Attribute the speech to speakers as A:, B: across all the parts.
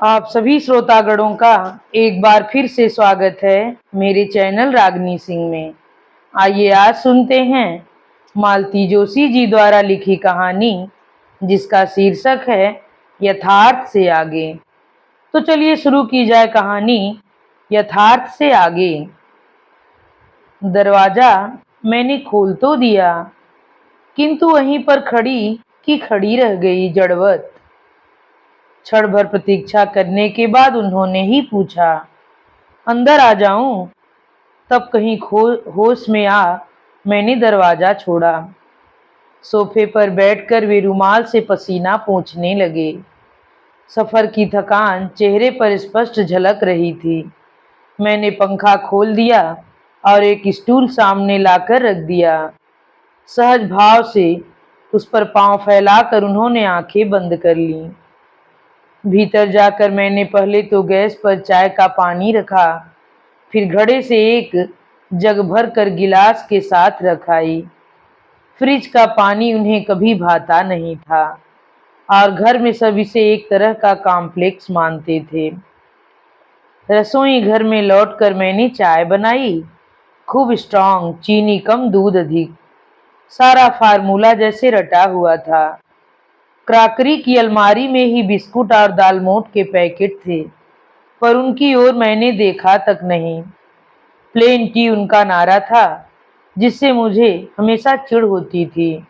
A: आप सभी श्रोतागणों का एक बार फिर से स्वागत है मेरे चैनल रागनी सिंह में। आइए आज सुनते हैं मालती जोशी जी द्वारा लिखी कहानी जिसका शीर्षक है यथार्थ से आगे। तो चलिए शुरू की जाए कहानी यथार्थ से आगे। दरवाजा मैंने खोल तो दिया, किंतु वहीं पर खड़ी की खड़ी रह गई जड़वत। क्षण भर प्रतीक्षा करने के बाद उन्होंने ही पूछा, अंदर आ जाऊं? तब कहीं होश में आ मैंने दरवाजा छोड़ा। सोफे पर बैठकर वे रुमाल से पसीना पोंछने लगे। सफर की थकान चेहरे पर स्पष्ट झलक रही थी। मैंने पंखा खोल दिया और एक स्टूल सामने लाकर रख दिया। सहज भाव से उस पर पांव फैलाकर उन्होंने आंखें बंद कर लीं। भीतर जाकर मैंने पहले तो गैस पर चाय का पानी रखा, फिर घड़े से एक जग भर कर गिलास के साथ रखाई। फ्रिज का पानी उन्हें कभी भाता नहीं था और घर में सब इसे एक तरह का कॉम्प्लेक्स मानते थे। रसोई घर में लौटकर मैंने चाय बनाई, खूब स्ट्रांग, चीनी कम दूध अधिक। सारा फार्मूला जैसे रटा हुआ था। क्रॉकरी की अलमारी में ही बिस्कुट और दालमोट के पैकेट थे, पर उनकी ओर मैंने देखा तक नहीं। प्लेन टी उनका नारा था, जिससे मुझे हमेशा चिढ़ होती थी।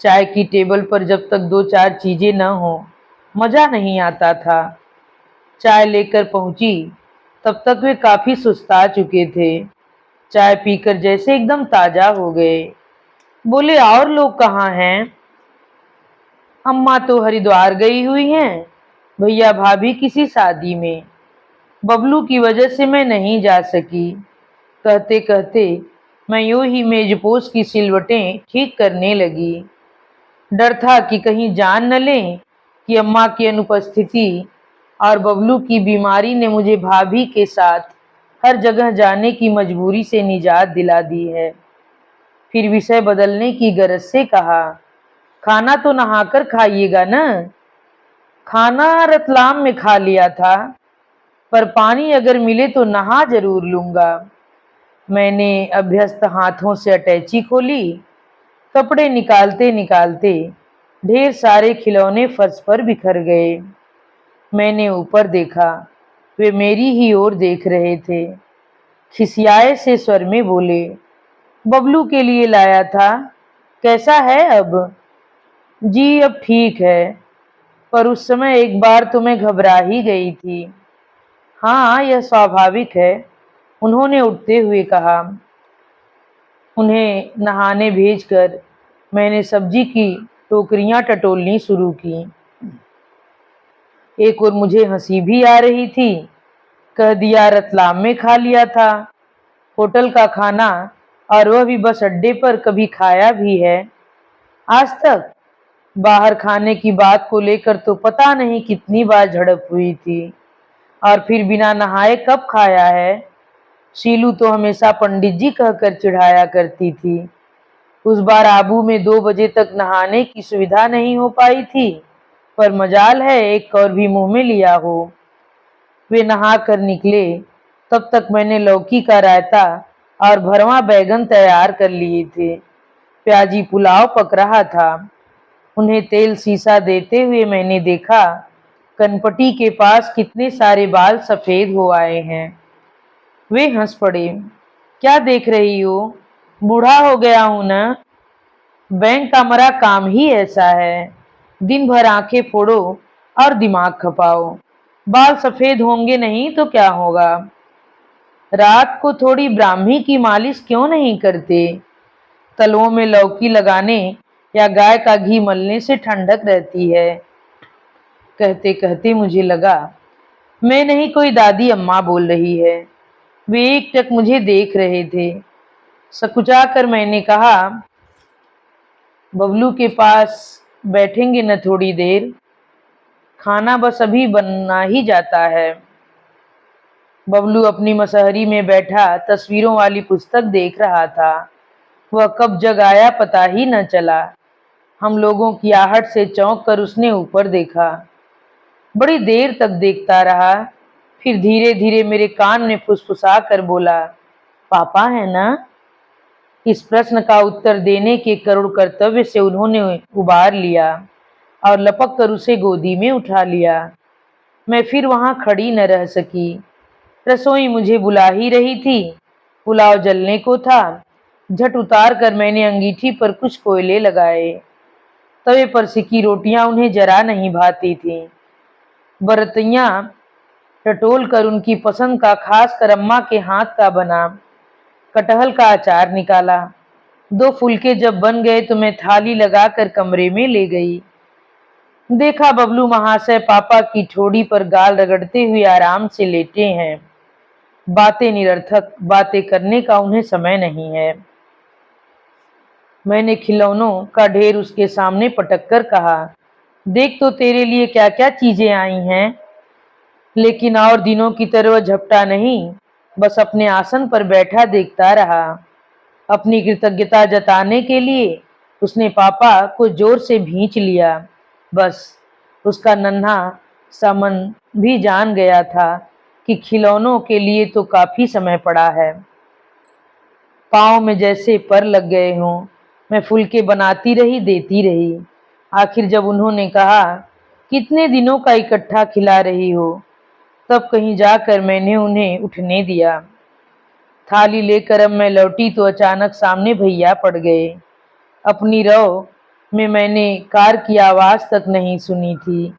A: चाय की टेबल पर जब तक दो चार चीजें न हो मजा नहीं आता था। चाय लेकर पहुंची तब तक वे काफी सुस्ता चुके थे। चाय पीकर जैसे एकदम ताजा हो गए। बोले, और लोग कहाँ हैं? अम्मा तो हरिद्वार गई हुई हैं, भैया भाभी किसी शादी में, बबलू की वजह से मैं नहीं जा सकी। कहते कहते मैं यूं ही मेजपोश की सिलवटें ठीक करने लगी। डर था कि कहीं जान न लें कि अम्मा की अनुपस्थिति और बबलू की बीमारी ने मुझे भाभी के साथ हर जगह जाने की मजबूरी से निजात दिला दी है। फिर विषय बदलने की गरज से कहा, खाना तो नहाकर खाइएगा न? खाना रतलाम में खा लिया था, पर पानी अगर मिले तो नहा जरूर लूंगा। मैंने अभ्यस्त हाथों से अटैची खोली। कपड़े निकालते निकालते ढेर सारे खिलौने फर्श पर बिखर गए। मैंने ऊपर देखा, वे मेरी ही ओर देख रहे थे। खिसियाए से स्वर में बोले, बबलू के लिए लाया था, कैसा है अब? जी अब ठीक है, पर उस समय एक बार तो मैं घबरा ही गई थी। हाँ, यह स्वाभाविक है, उन्होंने उठते हुए कहा। उन्हें नहाने भेजकर मैंने सब्जी की टोकरियां टटोलनी शुरू की। एक और मुझे हंसी भी आ रही थी। कह दिया रतलाम में खा लिया था, होटल का खाना, और वह भी बस अड्डे पर, कभी खाया भी है आज तक? बाहर खाने की बात को लेकर तो पता नहीं कितनी बार झड़प हुई थी। और फिर बिना नहाए कब खाया है? शीलू तो हमेशा पंडित जी कहकर चिढ़ाया करती थी। उस बार आबू में 2 बजे तक नहाने की सुविधा नहीं हो पाई थी, पर मजाल है एक और भी मुंह में लिया हो। वे नहा कर निकले, तब तक मैंने लौकी का रायता और भरवा बैगन तैयार कर लिए थे। प्याजी पुलाव पक रहा था। उन्हें तेल सीसा देते हुए मैंने देखा, कनपटी के पास कितने सारे बाल सफेद हो आए हैं। वे हंस पड़े। क्या देख रही हो? बूढ़ा हो गया हूं ना? बैंक का मरा काम ही ऐसा है, दिन भर आंखें फोड़ो और दिमाग खपाओ। बाल सफेद होंगे नहीं तो क्या होगा? रात को थोड़ी ब्राह्मी की मालिश क्यों नहीं करते? तलवों में लौकी लगाने या गाय का घी मलने से ठंडक रहती है। कहते कहते मुझे लगा मैं नहीं कोई दादी अम्मा बोल रही है। वे एकटक मुझे देख रहे थे। सकुचा कर मैंने कहा, बबलू के पास बैठेंगे न थोड़ी देर? खाना बस अभी बनना ही जाता है। बबलू अपनी मसहरी में बैठा तस्वीरों वाली पुस्तक देख रहा था। वह कब जग आया पता ही न चला। हम लोगों की आहट से चौंक कर उसने ऊपर देखा। बड़ी देर तक देखता रहा, फिर धीरे धीरे मेरे कान में फुसफुसा कर बोला, पापा है ना? इस प्रश्न का उत्तर देने के करुण कर्तव्य से उन्होंने उबार लिया और लपक कर उसे गोदी में उठा लिया। मैं फिर वहां खड़ी न रह सकी। रसोई मुझे बुला ही रही थी। पुलाव जलने को था। झट उतार कर मैंने अंगीठी पर कुछ कोयले लगाए। तवे पर सिकी रोटियां उन्हें जरा नहीं भाती थीं। बरतियां टटोल कर उनकी पसंद का, खास कर अम्मा के हाथ का बना कटहल का अचार निकाला। 2 फुलके जब बन गए तो मैं थाली लगाकर कमरे में ले गई। देखा बबलू महाशय पापा की ठोड़ी पर गाल रगड़ते हुए आराम से लेटे हैं। बातें निरर्थक, बातें करने का उन्हें समय नहीं है। मैंने खिलौनों का ढेर उसके सामने पटक कर कहा, देख तो तेरे लिए क्या क्या चीजें आई हैं। लेकिन और दिनों की तरह वह झपटा नहीं, बस अपने आसन पर बैठा देखता रहा। अपनी कृतज्ञता जताने के लिए उसने पापा को जोर से भींच लिया। बस उसका नन्हा सा मन भी जान गया था कि खिलौनों के लिए तो काफी समय पड़ा है। पाँव में जैसे पर लग गए हों। मैं फुलके बनाती रही, देती रही। आखिर जब उन्होंने कहा, कितने दिनों का इकट्ठा खिला रही हो, तब कहीं जाकर मैंने उन्हें उठने दिया। थाली लेकर अब मैं लौटी तो अचानक सामने भैया पड़ गए। अपनी रव में मैंने कार की आवाज तक नहीं सुनी थी।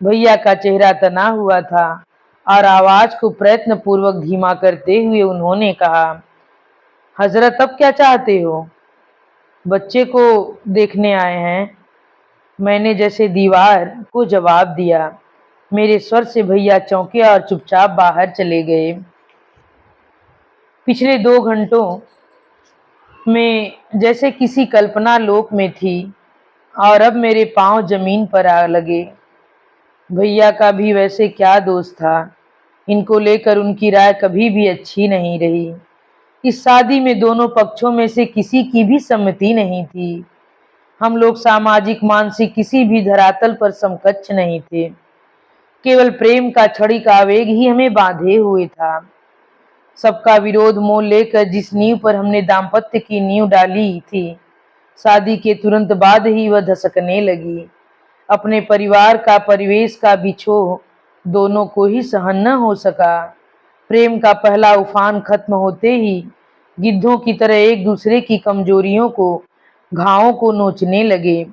A: भैया का चेहरा तना हुआ था और आवाज को प्रयत्न पूर्वक धीमा करते हुए उन्होंने कहा, हजरत अब क्या चाहते हो? बच्चे को देखने आए हैं। मैंने जैसे दीवार को जवाब दिया। मेरे स्वर से भैया चौंके और चुपचाप बाहर चले गए। पिछले 2 घंटों में जैसे किसी कल्पना लोक में थी और अब मेरे पांव जमीन पर आ लगे। भैया का भी वैसे क्या दोष था। इनको लेकर उनकी राय कभी भी अच्छी नहीं रही। इस शादी में दोनों पक्षों में से किसी की भी सम्मति नहीं थी। हम लोग सामाजिक, मानसिक किसी भी धरातल पर समकक्ष नहीं थे। केवल प्रेम का क्षणिक आवेग ही हमें बांधे हुए था। सबका विरोध मोल लेकर जिस नींव पर हमने दाम्पत्य की नींव डाली थी, शादी के तुरंत बाद ही वह धसकने लगी। अपने परिवार का, परिवेश का बिछोह दोनों को ही सहन न हो सका। प्रेम का पहला उफान खत्म होते ही गिद्धों की तरह एक दूसरे की कमजोरियों को, घावों को नोचने लगे।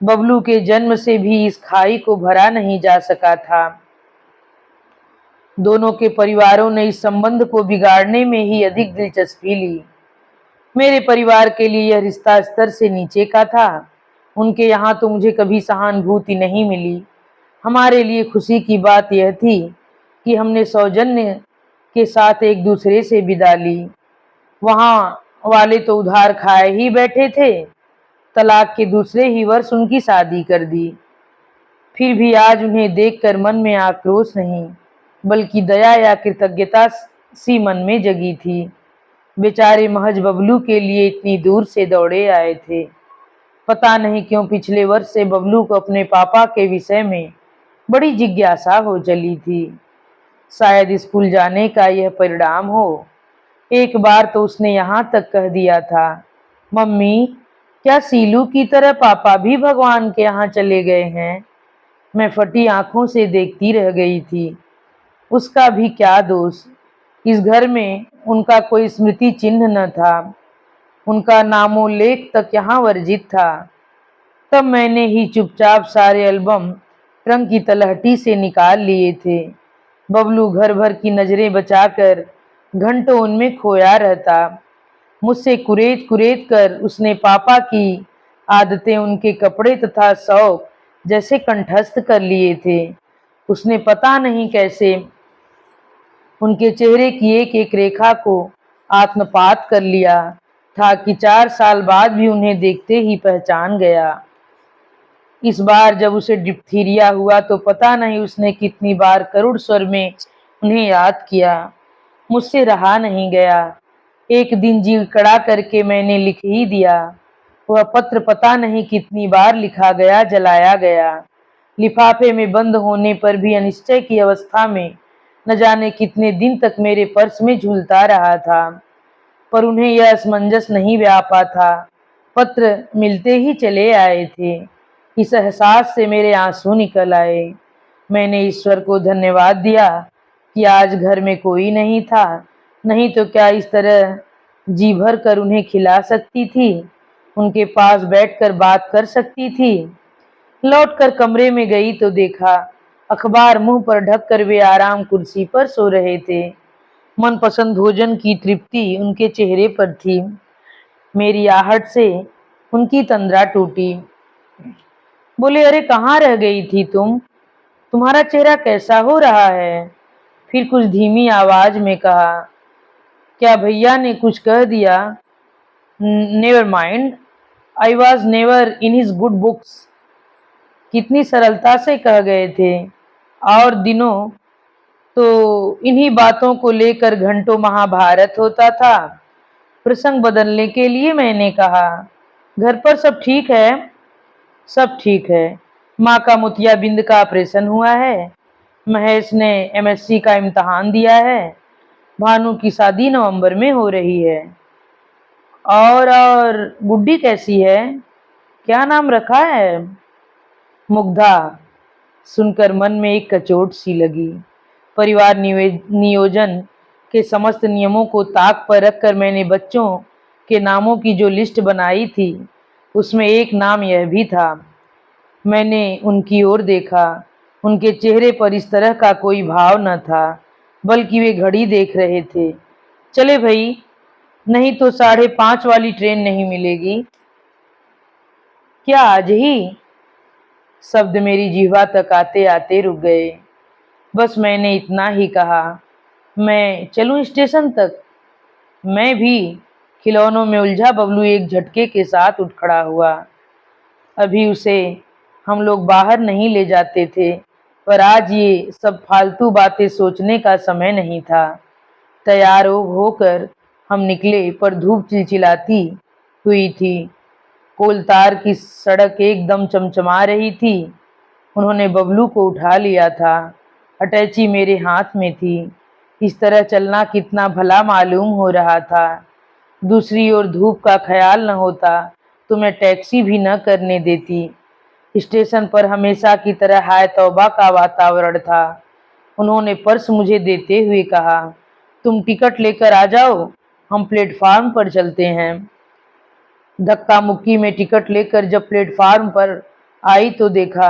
A: बबलू के जन्म से भी इस खाई को भरा नहीं जा सका था। दोनों के परिवारों ने इस संबंध को बिगाड़ने में ही अधिक दिलचस्पी ली। मेरे परिवार के लिए यह रिश्ता स्तर से नीचे का था। उनके यहाँ तो मुझे कभी सहानुभूति नहीं मिली। हमारे लिए खुशी की बात यह थी कि हमने सौजन्य के साथ एक दूसरे से विदा ली। वहाँ वाले तो उधार खाए ही बैठे थे। तलाक के दूसरे ही वर्ष उनकी शादी कर दी। फिर भी आज उन्हें देखकर मन में आक्रोश नहीं, बल्कि दया या कृतज्ञता सी मन में जगी थी। बेचारे महज बबलू के लिए इतनी दूर से दौड़े आए थे। पता नहीं क्यों पिछले वर्ष से बबलू को अपने पापा के विषय में बड़ी जिज्ञासा हो चली थी। शायद स्कूल जाने का यह परिणाम हो। एक बार तो उसने यहाँ तक कह दिया था, मम्मी, क्या सीलू की तरह पापा भी भगवान के यहाँ चले गए हैं? मैं फटी आंखों से देखती रह गई थी। उसका भी क्या दोष। इस घर में उनका कोई स्मृति चिन्ह न था। उनका नामोल्लेख तक यहाँ वर्जित था। तब मैंने ही चुपचाप सारे एल्बम ट्रंक की तलहटी से निकाल लिए थे। बबलू घर भर की नजरें बचाकर घंटों उनमें खोया रहता। मुझसे कुरेद कुरेद कर उसने पापा की आदतें, उनके कपड़े तथा शौक जैसे कंठस्थ कर लिए थे। उसने पता नहीं कैसे उनके चेहरे की एक एक रेखा को आत्मपात कर लिया था कि 4 साल बाद भी उन्हें देखते ही पहचान गया। इस बार जब उसे डिप्थीरिया हुआ तो पता नहीं उसने कितनी बार करुण स्वर में उन्हें याद किया। मुझसे रहा नहीं गया। एक दिन जी कड़ा करके मैंने लिख ही दिया। वह पत्र पता नहीं कितनी बार लिखा गया, जलाया गया। लिफाफे में बंद होने पर भी अनिश्चय की अवस्था में न जाने कितने दिन तक मेरे पर्स में झूलता रहा था, पर उन्हें यह असमंजस नहीं व्यापा था। पत्र मिलते ही चले आए थे। इस एहसास से मेरे आंसू निकल आए। मैंने ईश्वर को धन्यवाद दिया कि आज घर में कोई नहीं था, नहीं तो क्या इस तरह जी भर कर उन्हें खिला सकती थी, उनके पास बैठकर बात कर सकती थी। लौटकर कमरे में गई तो देखा अखबार मुंह पर ढककर वे आराम कुर्सी पर सो रहे थे। मनपसंद भोजन की तृप्ति उनके चेहरे पर थी। मेरी आहट से उनकी तंद्रा टूटी। बोले, अरे कहाँ रह गई थी तुम? तुम्हारा चेहरा कैसा हो रहा है? फिर कुछ धीमी आवाज में कहा, क्या भैया ने कुछ कह दिया? Never mind, I was never in his good books. कितनी सरलता से कह गए थे। और दिनों तो इन्हीं बातों को लेकर घंटों महाभारत होता था। प्रसंग बदलने के लिए मैंने कहा, घर पर सब ठीक है? सब ठीक है। माँ का मोतियाबिंद का ऑपरेशन हुआ है। महेश ने एमएससी का इम्तहान दिया है। भानु की शादी नवंबर में हो रही है। और गुड्डी कैसी है? क्या नाम रखा है? मुग्धा। सुनकर मन में एक कचोट सी लगी। परिवार नियोजन के समस्त नियमों को ताक पर रखकर मैंने बच्चों के नामों की जो लिस्ट बनाई थी, उसमें एक नाम यह भी था। मैंने उनकी ओर देखा। उनके चेहरे पर इस तरह का कोई भाव न था, बल्कि वे घड़ी देख रहे थे। चले भई, नहीं तो 5:30 वाली ट्रेन नहीं मिलेगी। क्या आज ही? शब्द मेरी जिह्वा तक आते आते रुक गए। बस मैंने इतना ही कहा, मैं चलूं स्टेशन तक? मैं भी। खिलौनों में उलझा बबलू एक झटके के साथ उठ खड़ा हुआ। अभी उसे हम लोग बाहर नहीं ले जाते थे, पर आज ये सब फालतू बातें सोचने का समय नहीं था। तैयार होकर हम निकले, पर धूप चिलचिलाती हुई थी। कोलतार की सड़क एकदम चमचमा रही थी। उन्होंने बबलू को उठा लिया था। अटैची मेरे हाथ में थी। इस तरह चलना कितना भला मालूम हो रहा था। दूसरी ओर धूप का ख्याल न होता तो मैं टैक्सी भी न करने देती। स्टेशन पर हमेशा की तरह हाय तौबा का वातावरण था। उन्होंने पर्स मुझे देते हुए कहा, तुम टिकट लेकर आ जाओ, हम प्लेटफार्म पर चलते हैं। धक्का मुक्की में टिकट लेकर जब प्लेटफार्म पर आई तो देखा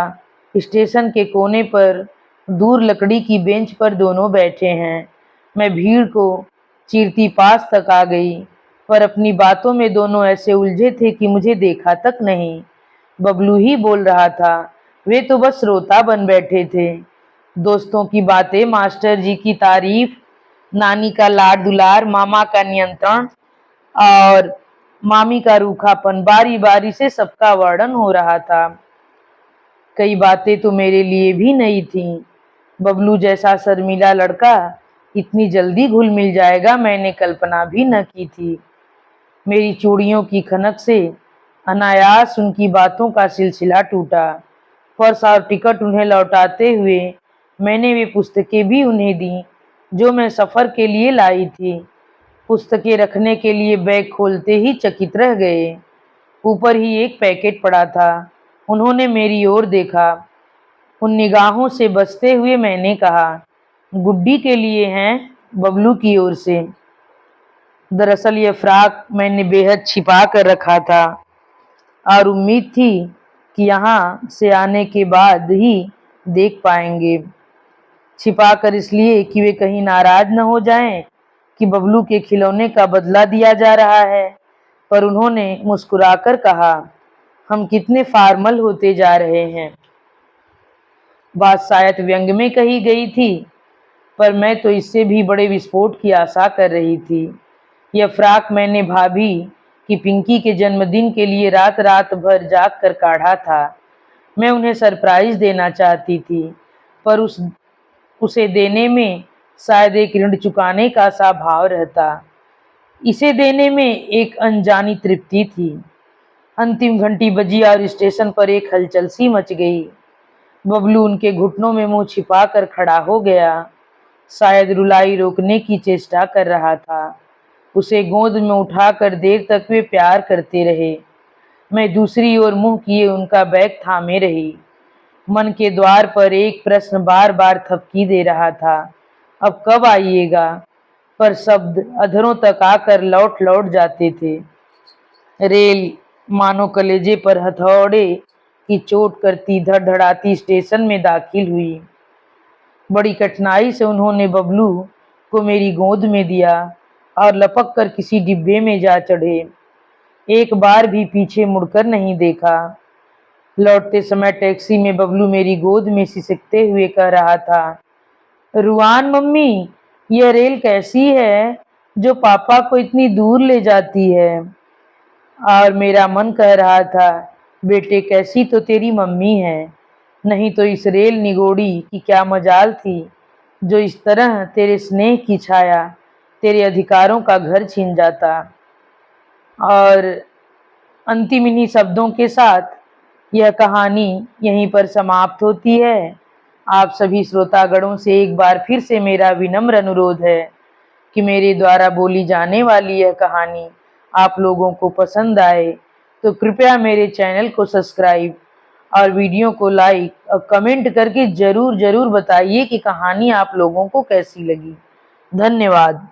A: स्टेशन के कोने पर दूर लकड़ी की बेंच पर दोनों बैठे हैं। मैं भीड़ को चीरती पास तक आ गई, पर अपनी बातों में दोनों ऐसे उलझे थे कि मुझे देखा तक नहीं। बबलू ही बोल रहा था, वे तो बस श्रोता बन बैठे थे। दोस्तों की बातें, मास्टर जी की तारीफ, नानी का लाड दुलार, मामा का नियंत्रण और मामी का रूखापन, बारी बारी से सबका वर्णन हो रहा था। कई बातें तो मेरे लिए भी नई थीं। बबलू जैसा शर्मीला लड़का इतनी जल्दी घुल मिल जाएगा, मैंने कल्पना भी न की थी। मेरी चूड़ियों की खनक से अनायास उनकी बातों का सिलसिला टूटा। पर्स और टिकट उन्हें लौटाते हुए मैंने वे पुस्तकें भी उन्हें दी जो मैं सफ़र के लिए लाई थी। पुस्तकें रखने के लिए बैग खोलते ही चकित रह गए। ऊपर ही एक पैकेट पड़ा था। उन्होंने मेरी ओर देखा। उन निगाहों से बचते हुए मैंने कहा, गुड्डी के लिए हैं, बबलू की ओर से। दरअसल यह फ्राक मैंने बेहद छिपा कर रखा था और उम्मीद थी कि यहाँ से आने के बाद ही देख पाएंगे। छिपा कर इसलिए कि वे कहीं नाराज न हो जाएं कि बबलू के खिलौने का बदला दिया जा रहा है। पर उन्होंने मुस्कुराकर कहा, हम कितने फॉर्मल होते जा रहे हैं। बात शायद व्यंग में कही गई थी, पर मैं तो इससे भी बड़े विस्फोट की आशा कर रही थी। यह फ्राक मैंने भाभी कि पिंकी के जन्मदिन के लिए रात रात भर जाग कर काढ़ा था। मैं उन्हें सरप्राइज देना चाहती थी, पर उसे देने में शायद एक ऋण चुकाने का सा भाव रहता। इसे देने में एक अनजानी तृप्ति थी। अंतिम घंटी बजी और स्टेशन पर एक हलचल सी मच गई। बबलू उनके घुटनों में मुंह छिपा कर खड़ा हो गया, शायद रुलाई रोकने की चेष्टा कर रहा था। उसे गोद में उठाकर देर तक वे प्यार करते रहे। मैं दूसरी ओर मुंह किए उनका बैग थामे रही। मन के द्वार पर एक प्रश्न बार बार थपकी दे रहा था, अब कब आइएगा? पर शब्द अधरों तक आकर लौट लौट जाते थे। रेल मानो कलेजे पर हथौड़े की चोट करती धड़धड़ाती स्टेशन में दाखिल हुई। बड़ी कठिनाई से उन्होंने बबलू को मेरी गोद में दिया और लपक कर किसी डिब्बे में जा चढ़े। एक बार भी पीछे मुड़कर नहीं देखा। लौटते समय टैक्सी में बबलू मेरी गोद में सिसकते हुए कह रहा था, रुआन मम्मी, यह रेल कैसी है जो पापा को इतनी दूर ले जाती है? और मेरा मन कह रहा था, बेटे कैसी तो तेरी मम्मी है, नहीं तो इस रेल निगोड़ी की क्या मजाल थी जो इस तरह तेरे स्नेह की छाया तेरे अधिकारों का घर छीन जाता। और अंतिम इन्हीं शब्दों के साथ यह कहानी यहीं पर समाप्त होती है। आप सभी श्रोतागणों से एक बार फिर से मेरा विनम्र अनुरोध है कि मेरे द्वारा बोली जाने वाली यह कहानी आप लोगों को पसंद आए तो कृपया मेरे चैनल को सब्सक्राइब और वीडियो को लाइक और कमेंट करके ज़रूर ज़रूर बताइए कि कहानी आप लोगों को कैसी लगी। धन्यवाद।